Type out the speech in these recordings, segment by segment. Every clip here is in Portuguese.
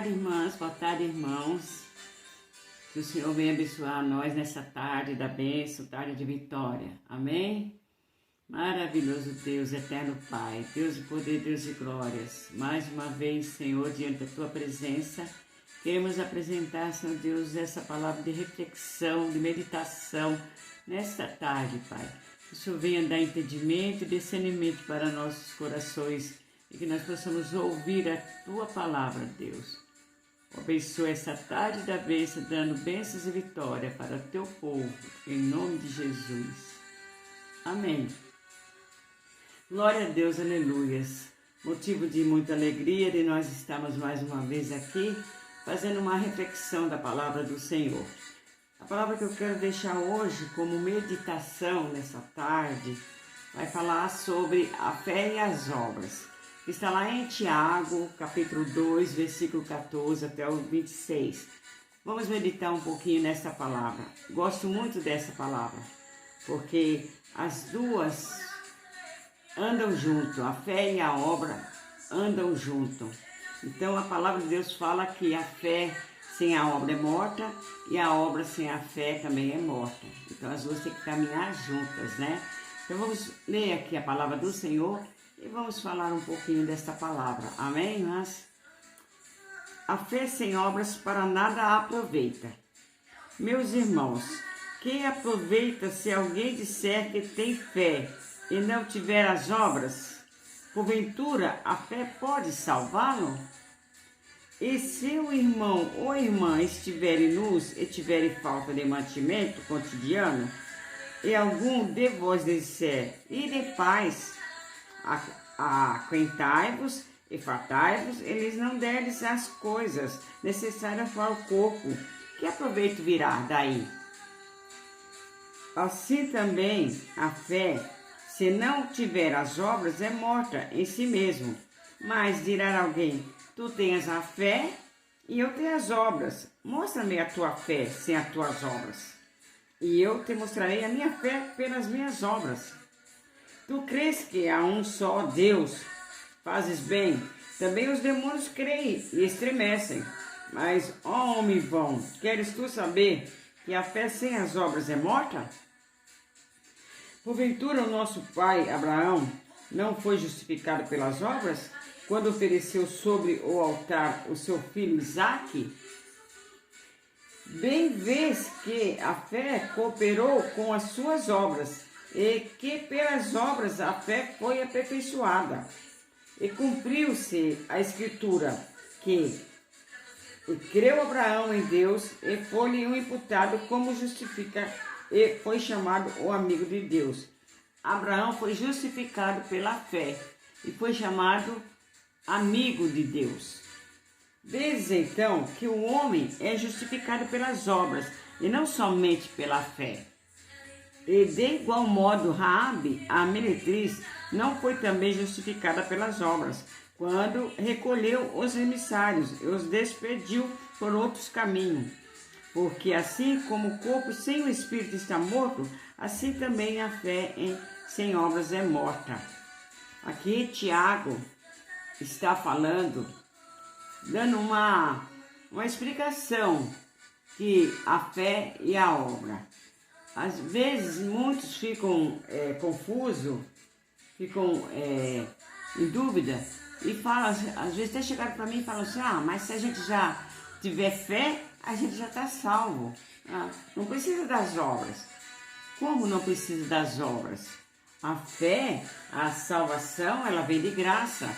tarde, irmãs, boa tarde, irmãos. Que o Senhor venha abençoar nós nessa tarde da bênção, tarde de vitória. Amém? Maravilhoso Deus, eterno Pai, Deus de poder, Deus de glórias. Mais uma vez, Senhor, diante da Tua presença, queremos apresentar, Senhor Deus, essa palavra de reflexão, de meditação nesta tarde, Pai. Que o Senhor venha dar entendimento e discernimento para nossos corações e que nós possamos ouvir a Tua palavra, Deus. Abençoa essa tarde da bênção, dando bênçãos e vitória para o Teu povo, em nome de Jesus. Amém. Glória a Deus, aleluias. Motivo de muita alegria de nós estarmos mais uma vez aqui, fazendo uma reflexão da palavra do Senhor. A palavra que eu quero deixar hoje como meditação nessa tarde, vai falar sobre a fé e as obras. Está lá em Tiago, capítulo 2, versículo 14 até o 26. Vamos meditar um pouquinho nessa palavra. Gosto muito dessa palavra, porque as duas andam junto, a fé e a obra andam junto. Então a palavra de Deus fala que a fé sem a obra é morta e a obra sem a fé também é morta. Então as duas têm que caminhar juntas, né? Então vamos ler aqui a palavra do Senhor e vamos falar um pouquinho desta palavra. Amém, irmãs? A fé sem obras para nada aproveita. Meus irmãos, quem aproveita se alguém disser que tem fé e não tiver as obras? Porventura, a fé pode salvá-lo? E se o irmão ou irmã estiverem nus e tiverem falta de mantimento cotidiano, e algum de vós disser, ide paz, aquentai-vos e fartai-vos, eles não deres as coisas necessárias para o corpo, que aproveito virá daí? Assim também a fé, se não tiver as obras, é morta em si mesmo. Mas dirá alguém, tu tens a fé e eu tenho as obras. Mostra-me a tua fé sem as tuas obras, e eu te mostrarei a minha fé pelas minhas obras. Tu crês que há um só Deus? Fazes bem. Também os demônios creem e estremecem. Mas, ó homem vão, queres tu saber que a fé sem as obras é morta? Porventura o nosso pai Abraão não foi justificado pelas obras, quando ofereceu sobre o altar o seu filho Isaque? Bem vês que a fé cooperou com as suas obras, e que pelas obras a fé foi aperfeiçoada. E cumpriu-se a escritura, que creu Abraão em Deus, e foi-lhe imputado como justifica, e foi chamado o amigo de Deus. Abraão foi justificado pela fé, e foi chamado amigo de Deus. Vês então que o homem é justificado pelas obras, e não somente pela fé. E de igual modo, Raabe, a meretriz, não foi também justificada pelas obras, quando recolheu os emissários e os despediu por outros caminhos. Porque assim como o corpo sem o espírito está morto, assim também a fé sem obras é morta. Aqui Tiago está falando, dando uma explicação que a fé e a obra. Às vezes muitos ficam confusos, ficam em dúvida e falam, às vezes até chegaram para mim e falam assim, mas se a gente já tiver fé, a gente já está salvo. Não precisa das obras. Como não precisa das obras? A fé, a salvação, ela vem de graça.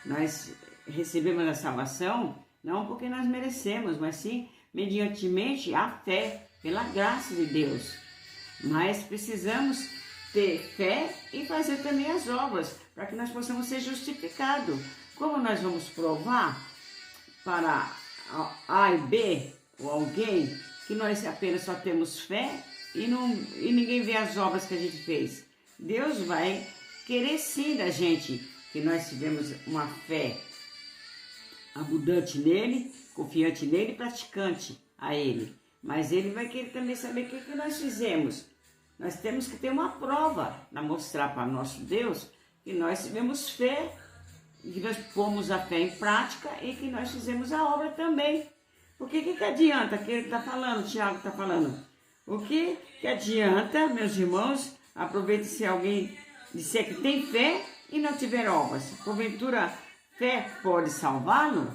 Nós recebemos a salvação não porque nós merecemos, mas sim mediantemente a fé, pela graça de Deus. Mas precisamos ter fé e fazer também as obras, para que nós possamos ser justificados. Como nós vamos provar para A e B, ou alguém, que nós apenas só temos fé e ninguém vê as obras que a gente fez? Deus vai querer sim da gente que nós tivemos uma fé abundante nele, confiante nele e praticante a ele. Mas ele vai querer também saber o que nós fizemos. Nós temos que ter uma prova para mostrar para nosso Deus que nós tivemos fé e que nós pomos a fé em prática e que nós fizemos a obra também. Porque que adianta que ele está falando, o Tiago está falando? O que adianta, meus irmãos, aproveite se alguém disser que tem fé e não tiver obras. Porventura, fé pode salvá-lo?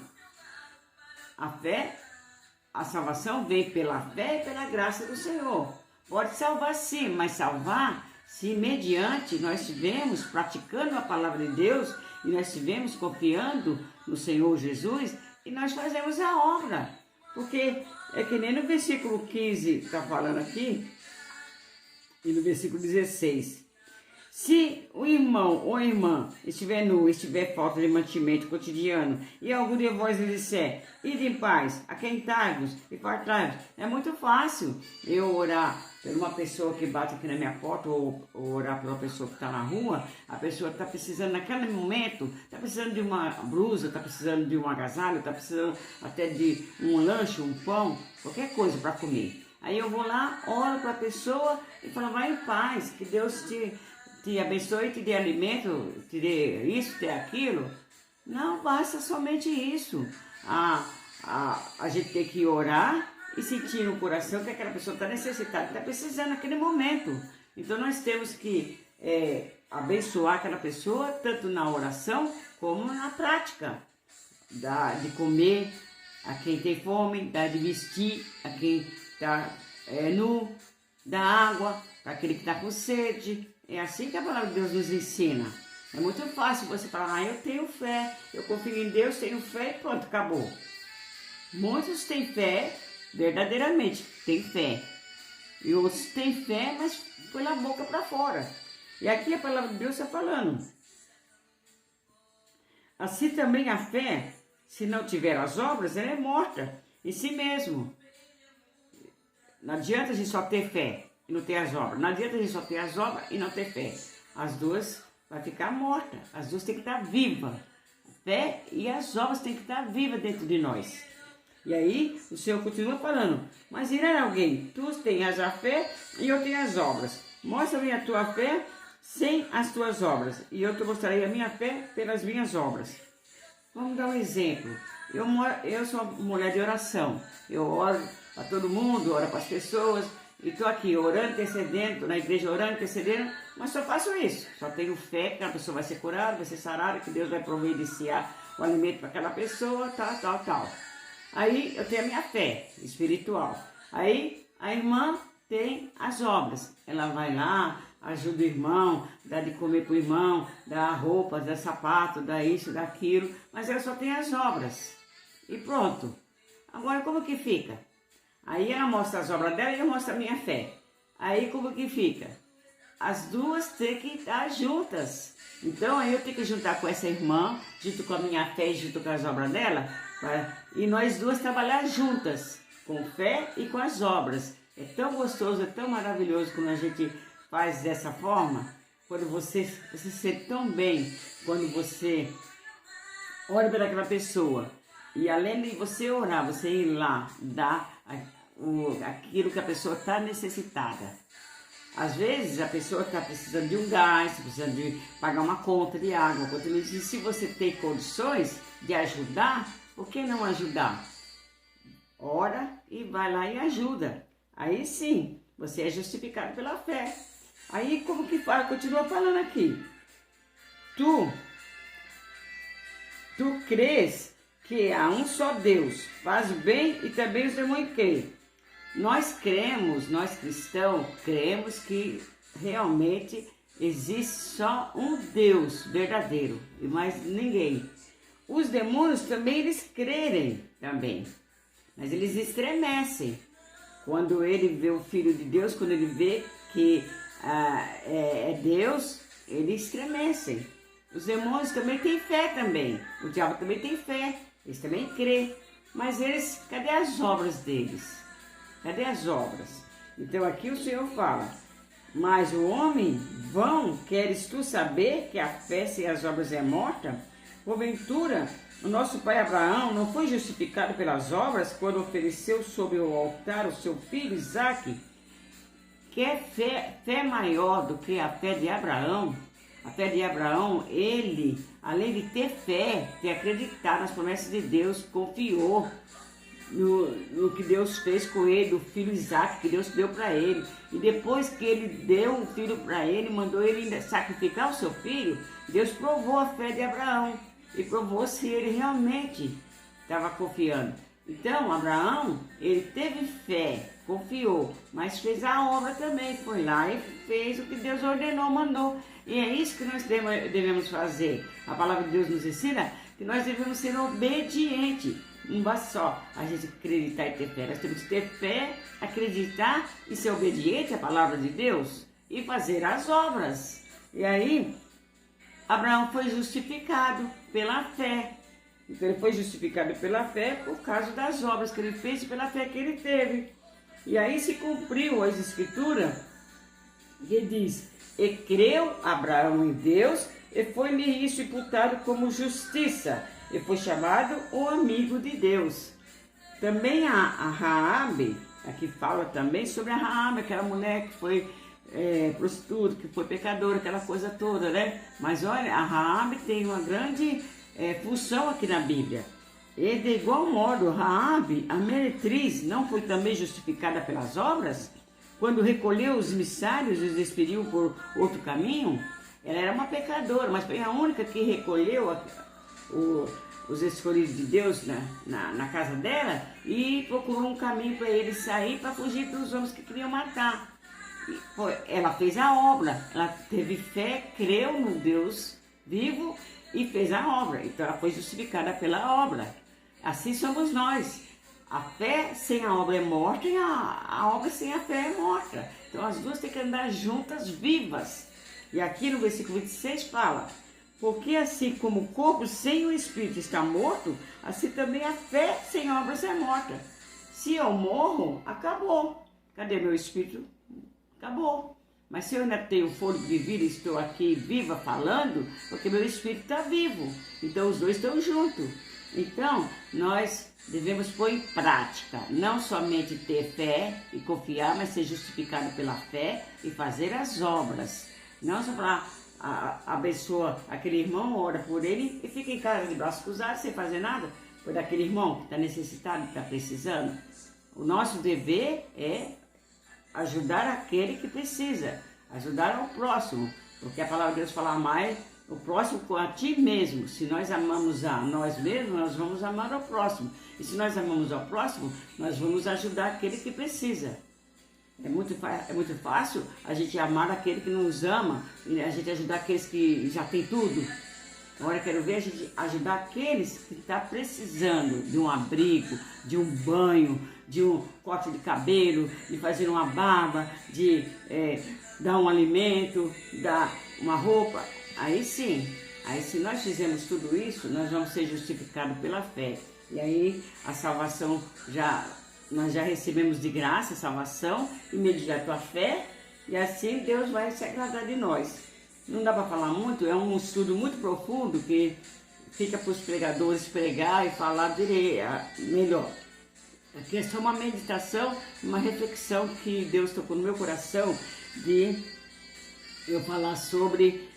A salvação vem pela fé e pela graça do Senhor. Pode salvar sim, mas salvar se mediante nós estivermos praticando a palavra de Deus e nós estivermos confiando no Senhor Jesus e nós fazemos a obra. Porque é que nem no versículo 15 está falando aqui e no versículo 16. Se o irmão ou a irmã estiver nu, estiver falta de mantimento cotidiano, e algum de vós lhe disser, ide em paz, aquentai-vos e fartai-vos, é muito fácil eu orar por uma pessoa que bate aqui na minha porta, ou orar por uma pessoa que está na rua, a pessoa está precisando naquele momento, está precisando de uma blusa, está precisando de um agasalho, está precisando até de um lanche, um pão, qualquer coisa para comer. Aí eu vou lá, oro para a pessoa e falo, vai em paz, que Deus te abençoe, te dê alimento, te dê isso, te dê aquilo. Não basta somente isso. A gente tem que orar e sentir no coração que aquela pessoa está necessitada, está precisando naquele momento. Então nós temos que abençoar aquela pessoa, tanto na oração como na prática. Dar de comer a quem tem fome, dar de vestir a quem está nu, dar água para aquele que está com sede. É assim que a palavra de Deus nos ensina. É muito fácil você falar, eu tenho fé, eu confio em Deus, tenho fé e pronto, acabou. Muitos têm fé, verdadeiramente, têm fé. E outros têm fé, mas pela boca para fora. E aqui a palavra de Deus está falando. Assim também a fé, se não tiver as obras, ela é morta em si mesmo. Não adianta a gente só ter fé e não ter as obras. Não adianta a gente só ter as obras e não ter fé. As duas vai ficar mortas. As duas têm que estar vivas. A fé e as obras têm que estar vivas dentro de nós. E aí o Senhor continua falando. Mas irá alguém, tu tens a fé e eu tenho as obras. Mostra-me a tua fé sem as tuas obras. E eu te mostrarei a minha fé pelas minhas obras. Vamos dar um exemplo. Eu sou uma mulher de oração. Eu oro para todo mundo, oro para as pessoas. E estou aqui orando, intercedendo, estou na igreja orando, intercedendo, mas só faço isso. Só tenho fé que a pessoa vai ser curada, vai ser sarada, que Deus vai providenciar o alimento para aquela pessoa, tal. Aí eu tenho a minha fé espiritual. Aí a irmã tem as obras. Ela vai lá, ajuda o irmão, dá de comer para o irmão, dá roupa, dá sapato, dá isso, dá aquilo, mas ela só tem as obras. E pronto. Agora como que fica? Aí ela mostra as obras dela e eu mostro a minha fé. Aí como que fica? As duas têm que estar juntas. Então aí eu tenho que juntar com essa irmã, junto com a minha fé e junto com as obras dela, e nós duas trabalhar juntas, com fé e com as obras. É tão gostoso, é tão maravilhoso quando a gente faz dessa forma, quando você se sente tão bem, quando você ora por aquela pessoa. E além de você orar, você ir lá, dar aquilo que a pessoa está necessitada. Às vezes a pessoa está precisando de um gás, precisando de pagar uma conta de água, conta de luz. E se você tem condições de ajudar, por que não ajudar? Ora e vai lá e ajuda. Aí sim, você é justificado pela fé. Aí como que fala? Continua falando aqui. Tu crês que há um só Deus, faz o bem e também os demônios creem. Nós cremos, nós cristãos, cremos que realmente existe só um Deus verdadeiro e mais ninguém. Os demônios também, eles crerem também, mas eles estremecem. Quando ele vê o Filho de Deus, quando ele vê que é Deus, eles estremecem. Os demônios também têm fé também, o diabo também tem fé, eles também crêem, mas eles, cadê as obras deles? Cadê as obras? Então aqui o Senhor fala, mas o homem vão, queres tu saber que a fé sem as obras é morta? Porventura, o nosso pai Abraão não foi justificado pelas obras quando ofereceu sobre o altar o seu filho Isaque? Quer fé maior do que a fé de Abraão? A fé de Abraão, ele, além de ter fé, ter acreditado nas promessas de Deus, confiou no que Deus fez com ele, o filho Isaac, que Deus deu para ele. E depois que ele deu o filho para ele, mandou ele sacrificar o seu filho, Deus provou a fé de Abraão e provou se ele realmente estava confiando. Então, Abraão, ele teve fé, confiou, mas fez a obra também, foi lá e fez o que Deus ordenou, mandou. E é isso que nós devemos fazer. A palavra de Deus nos ensina que nós devemos ser obedientes. Não basta só a gente acreditar e ter fé. Nós temos que ter fé, acreditar e ser obediente à palavra de Deus e fazer as obras. E aí, Abraão foi justificado pela fé. Então, ele foi justificado pela fé por causa das obras que ele fez e pela fé que ele teve. E aí se cumpriu as escrituras que diz: e creu Abraão em Deus e foi-lhe isso imputado como justiça. E foi chamado o amigo de Deus. Também a Raabe, aqui fala também sobre a Raabe, aquela mulher que foi prostituta, que foi pecadora, aquela coisa toda, né? Mas olha, a Raabe tem uma grande função aqui na Bíblia. E de igual modo, Raabe, a meretriz, não foi também justificada pelas obras? Quando recolheu os emissários e os expeliu por outro caminho? Ela era uma pecadora, mas foi a única que recolheu os escolhidos de Deus na casa dela e procurou um caminho para ele sair, para fugir dos homens que queriam matar. Ela fez a obra, ela teve fé, creu no Deus vivo e fez a obra. Então ela foi justificada pela obra. Assim somos nós. A fé sem a obra é morta e a obra sem a fé é morta. Então as duas têm que andar juntas, vivas. E aqui no versículo 26 fala: porque assim como o corpo sem o espírito está morto, assim também a fé sem obras é morta. Se eu morro, acabou. Cadê meu espírito? Acabou. Mas se eu ainda tenho fôlego de vida e estou aqui viva falando, porque meu espírito está vivo. Então os dois estão juntos. Então nós devemos pôr em prática, não somente ter fé e confiar, mas ser justificado pela fé e fazer as obras. Não só falar: abençoa aquele irmão, ora por ele e fica em casa de braços cruzados sem fazer nada por aquele irmão que está necessitado, que está precisando. O nosso dever é ajudar aquele que precisa, ajudar ao próximo, porque a palavra de Deus fala: mais o próximo com a ti mesmo. Se nós amamos a nós mesmos, nós vamos amar ao próximo. E se nós amamos ao próximo, nós vamos ajudar aquele que precisa. É muito fácil a gente amar aquele que nos ama, e a gente ajudar aqueles que já têm tudo. Agora eu quero ver a gente ajudar aqueles que estão precisando de um abrigo, de um banho, de um corte de cabelo, de fazer uma barba, de dar um alimento, dar uma roupa. Aí sim, se nós fizermos tudo isso, nós vamos ser justificados pela fé. E aí a salvação nós já recebemos de graça a salvação, mediante a fé, e assim Deus vai se agradar de nós. Não dá para falar muito, é um estudo muito profundo que fica para os pregadores pregar e falar melhor. Aqui é só uma meditação, uma reflexão que Deus tocou no meu coração de eu falar sobre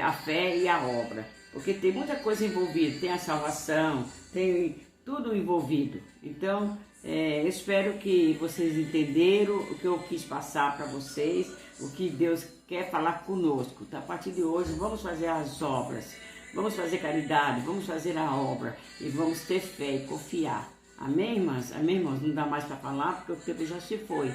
a fé e a obra. Porque tem muita coisa envolvida, tem a salvação, tem tudo envolvido. Então, eu espero que vocês entenderam o que eu quis passar para vocês, o que Deus quer falar conosco. Então, a partir de hoje, vamos fazer as obras, vamos fazer caridade, vamos fazer a obra e vamos ter fé e confiar. Amém, irmãs? Amém, irmãos? Não dá mais para falar porque o tempo já se foi.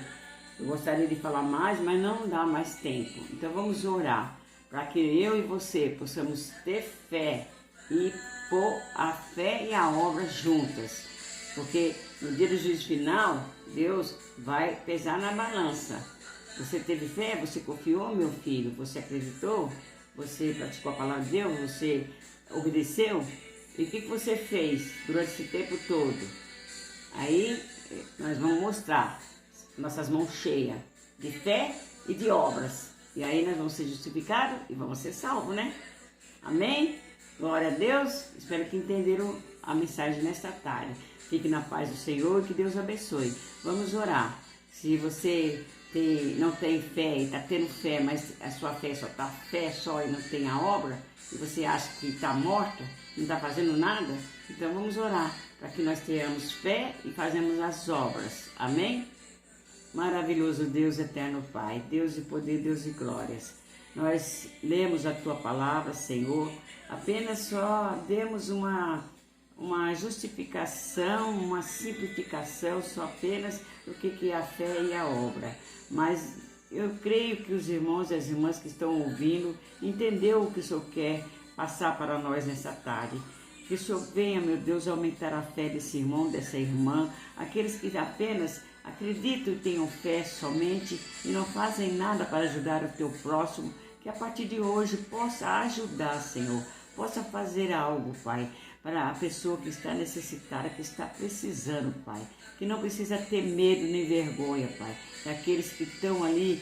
Eu gostaria de falar mais, mas não dá mais tempo. Então, vamos orar para que eu e você possamos ter fé e pôr a fé e a obra juntas. Porque no dia do juízo final, Deus vai pesar na balança. Você teve fé, você confiou, meu filho, você acreditou, você praticou a palavra de Deus, você obedeceu. E o que você fez durante esse tempo todo? Aí nós vamos mostrar nossas mãos cheias de fé e de obras. E aí nós vamos ser justificados e vamos ser salvos, né? Amém? Glória a Deus. Espero que entenderam a mensagem nesta tarde. Fique na paz do Senhor e que Deus abençoe. Vamos orar. Se você não tem fé e está tendo fé, mas a sua fé só está fé só e não tem a obra, e você acha que está morta, não está fazendo nada, então vamos orar para que nós tenhamos fé e fazemos as obras. Amém? Maravilhoso Deus, eterno Pai, Deus de poder, Deus de glórias. Nós lemos a Tua palavra, Senhor, apenas só demos uma justificação, uma simplificação, só apenas do que é a fé e a obra. Mas eu creio que os irmãos e as irmãs que estão ouvindo entenderam o que o Senhor quer passar para nós nessa tarde. Que o Senhor venha, meu Deus, aumentar a fé desse irmão, dessa irmã, aqueles que apenas acreditam e tenham fé somente e não fazem nada para ajudar o teu próximo, que a partir de hoje possa ajudar, Senhor, possa fazer algo, Pai, para a pessoa que está necessitada, que está precisando, Pai, que não precisa ter medo nem vergonha, Pai, daqueles que estão ali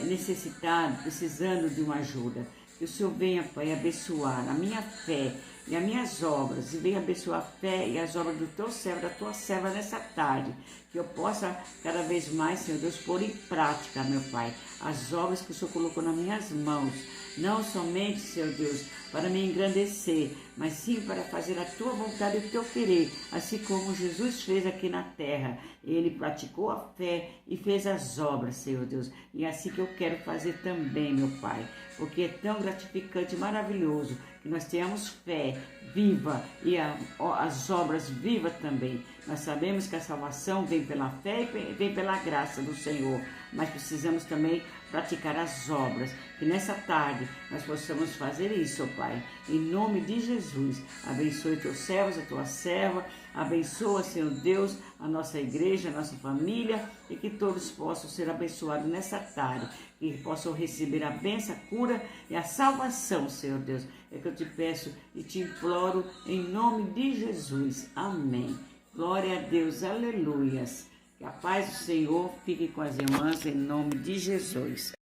necessitados, precisando de uma ajuda. Que o Senhor venha, Pai, abençoar a minha fé e as minhas obras, e venha abençoar a fé e as obras do teu servo, da tua serva nessa tarde, que eu possa cada vez mais, Senhor Deus, pôr em prática, meu Pai, as obras que o Senhor colocou nas minhas mãos, não somente, Senhor Deus, para me engrandecer, mas sim para fazer a tua vontade e o teu querer, assim como Jesus fez aqui na terra. Ele praticou a fé e fez as obras, Senhor Deus, e é assim que eu quero fazer também, meu Pai, porque é tão gratificante e maravilhoso que nós tenhamos fé viva e as obras vivas também. Nós sabemos que a salvação vem pela fé e vem pela graça do Senhor, mas precisamos também praticar as obras. Que nessa tarde nós possamos fazer isso, ó Pai. Em nome de Jesus, abençoe teus servos, a tua serva, abençoa, Senhor Deus, a nossa igreja, a nossa família, e que todos possam ser abençoados nessa tarde, que possam receber a bênção, a cura e a salvação, Senhor Deus. É que eu te peço e te imploro em nome de Jesus. Amém. Glória a Deus, aleluias. Que a paz do Senhor fique com as irmãs em nome de Jesus.